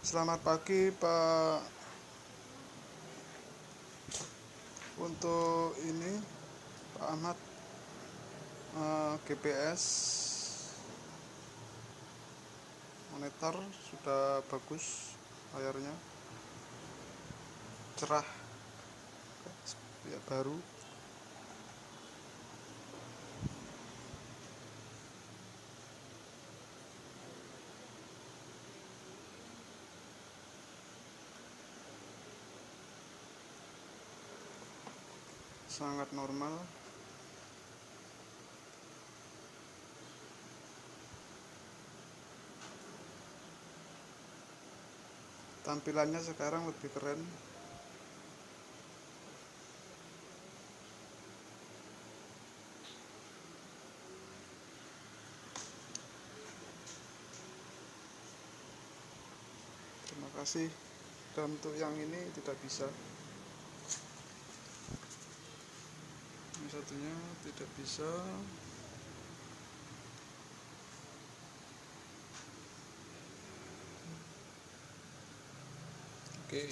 Selamat pagi Pak. Untuk ini Pak Ahmad, GPS monitor sudah bagus, layarnya cerah ya, baru. Sangat normal. Tampilannya sekarang lebih keren. Terima kasih. Dan untuk yang ini tidak bisa. Ini satunya tidak bisa. Oke.